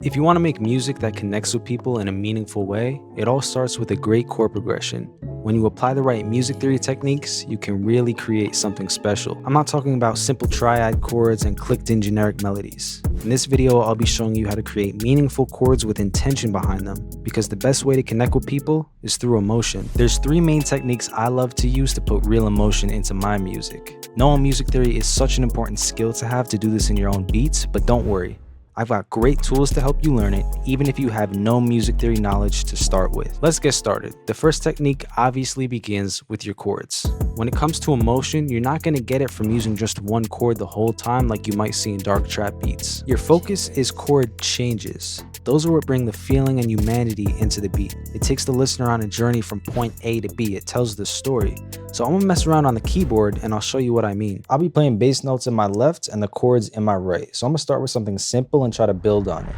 If you want to make music that connects with people in a meaningful way, it all starts with a great chord progression. When you apply the right music theory techniques, you can really create something special. I'm not talking about simple triad chords and clicked-in generic melodies. In this video, I'll be showing you how to create meaningful chords with intention behind them, because the best way to connect with people is through emotion. There's three main techniques I love to use to put real emotion into my music. Knowing music theory is such an important skill to have to do this in your own beats, but don't worry. I've got great tools to help you learn it, even if you have no music theory knowledge to start with. Let's get started. The first technique obviously begins with your chords. When it comes to emotion, you're not going to get it from using just one chord the whole time like you might see in dark trap beats. Your focus is chord changes. Those are what bring the feeling and humanity into the beat. It takes the listener on a journey from point A to B. It tells the story. So I'm gonna mess around on the keyboard and I'll show you what I mean. I'll be playing bass notes in my left and the chords in my right. So I'm gonna start with something simple and try to build on it.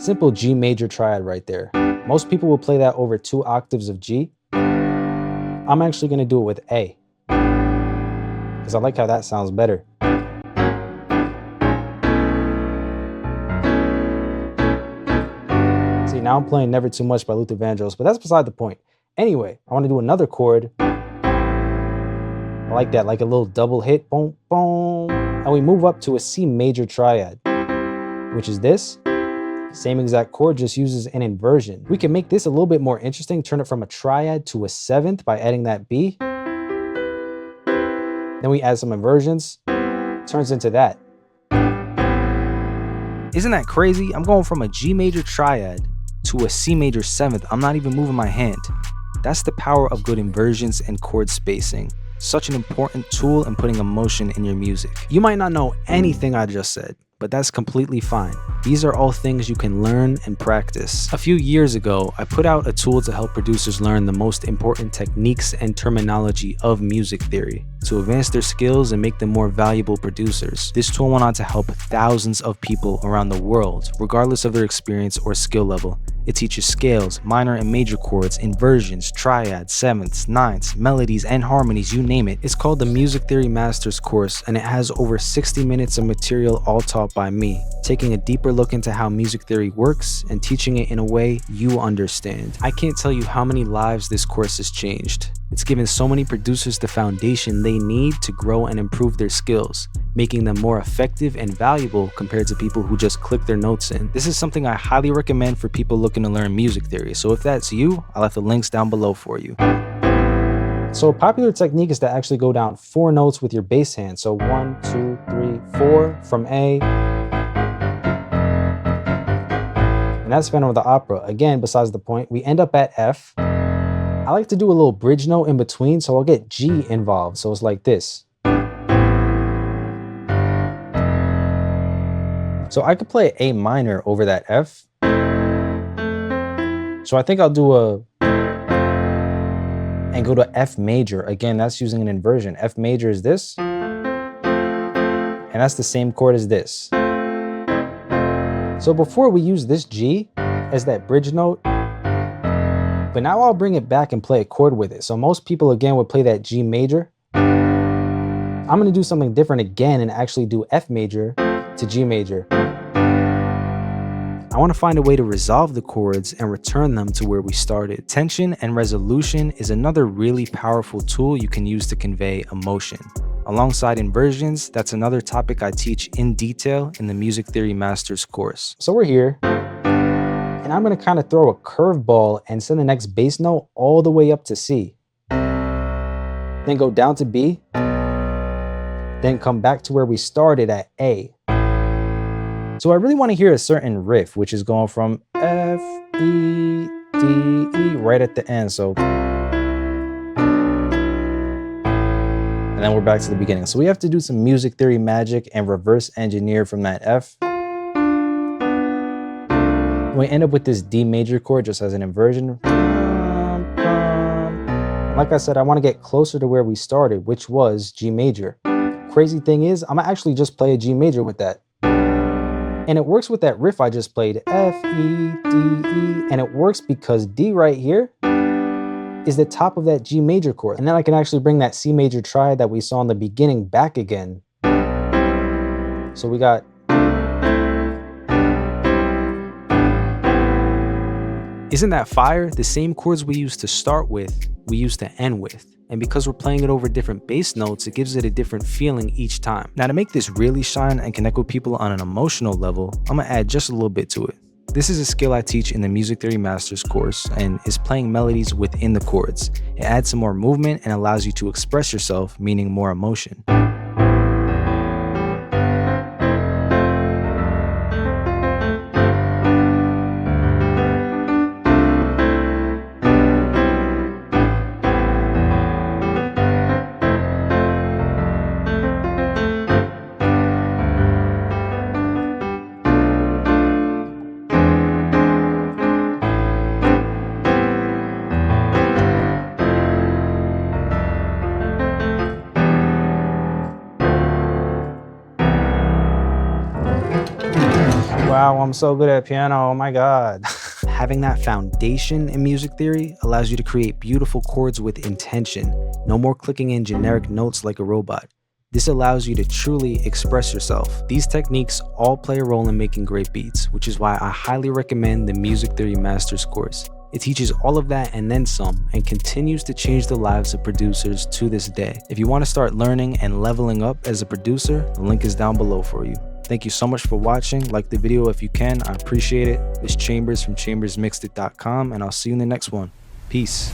Simple G major triad right there. Most people will play that over 2 octaves of G. I'm actually gonna do it with A, because I like how that sounds better. See, now I'm playing Never Too Much by Luther Vandross, but that's beside the point. Anyway, I want to do another chord. I like that, like a little double hit, boom, boom. And we move up to a C major triad, which is this. Same exact chord, just uses an inversion. We can make this a little bit more interesting, turn it from a triad to a 7th by adding that B. Then we add some inversions, turns into that. Isn't that crazy? I'm going from a G major triad to a C major 7th. I'm not even moving my hand. That's the power of good inversions and chord spacing. Such an important tool in putting emotion in your music. You might not know anything I just said, but that's completely fine. These are all things you can learn and practice. A few years ago, I put out a tool to help producers learn the most important techniques and terminology of music theory to advance their skills and make them more valuable producers. This tool went on to help thousands of people around the world, regardless of their experience or skill level. It teaches scales, minor and major chords, inversions, triads, 7ths, 9ths, melodies, and harmonies, you name it. It's called the Music Theory Masters course, and it has over 60 minutes of material all taught by me, taking a deeper look into how music theory works and teaching it in a way you understand. I can't tell you how many lives this course has changed. It's given so many producers the foundation they need to grow and improve their skills, making them more effective and valuable compared to people who just click their notes in. This is something I highly recommend for people looking to learn music theory, so if that's you, I'll have the links down below for you. So a popular technique is to actually go down 4 notes with your bass hand. So 1, 2, 3, 4 from A. And that's Phantom of the Opera. Again, besides the point, we end up at F. I like to do a little bridge note in between, so I'll get G involved. So it's like this. So I could play A minor over that F. So I think I'll do and go to F major. Again, that's using an inversion. F major is this. And that's the same chord as this. So before we use this G as that bridge note, but now I'll bring it back and play a chord with it. So most people again would play that G major. I'm gonna do something different again and actually do F major to G major. I want to find a way to resolve the chords and return them to where we started. Tension and resolution is another really powerful tool you can use to convey emotion. Alongside inversions, that's another topic I teach in detail in the Music Theory Masters course. So we're here, and I'm going to kind of throw a curveball and send the next bass note all the way up to C. Then go down to B, then come back to where we started at A. So I really want to hear a certain riff, which is going from F, E, D, E, right at the end. So, and then we're back to the beginning. So we have to do some music theory magic and reverse engineer from that F. We end up with this D major chord just as an inversion. Like I said, I want to get closer to where we started, which was G major. Crazy thing is, I'm gonna actually just play a G major with that. And it works with that riff I just played, F, E, D, E, and it works because D right here is the top of that G major chord. And then I can actually bring that C major triad that we saw in the beginning back again. So we got Isn't that fire? The same chords we used to start with, we used to end with. And because we're playing it over different bass notes, it gives it a different feeling each time. Now to make this really shine and connect with people on an emotional level, I'm gonna add just a little bit to it. This is a skill I teach in the Music Theory Masters course and is playing melodies within the chords. It adds some more movement and allows you to express yourself, meaning more emotion. Wow, I'm so good at piano, oh my god. Having that foundation in music theory allows you to create beautiful chords with intention. No more clicking in generic notes like a robot. This allows you to truly express yourself. These techniques all play a role in making great beats, which is why I highly recommend the Music Theory Masters course. It teaches all of that and then some, and continues to change the lives of producers to this day. If you want to start learning and leveling up as a producer, the link is down below for you. Thank you so much for watching. Like the video if you can, I appreciate it. It's Chambers from chambersmixedit.com, and I'll see you in the next one. Peace.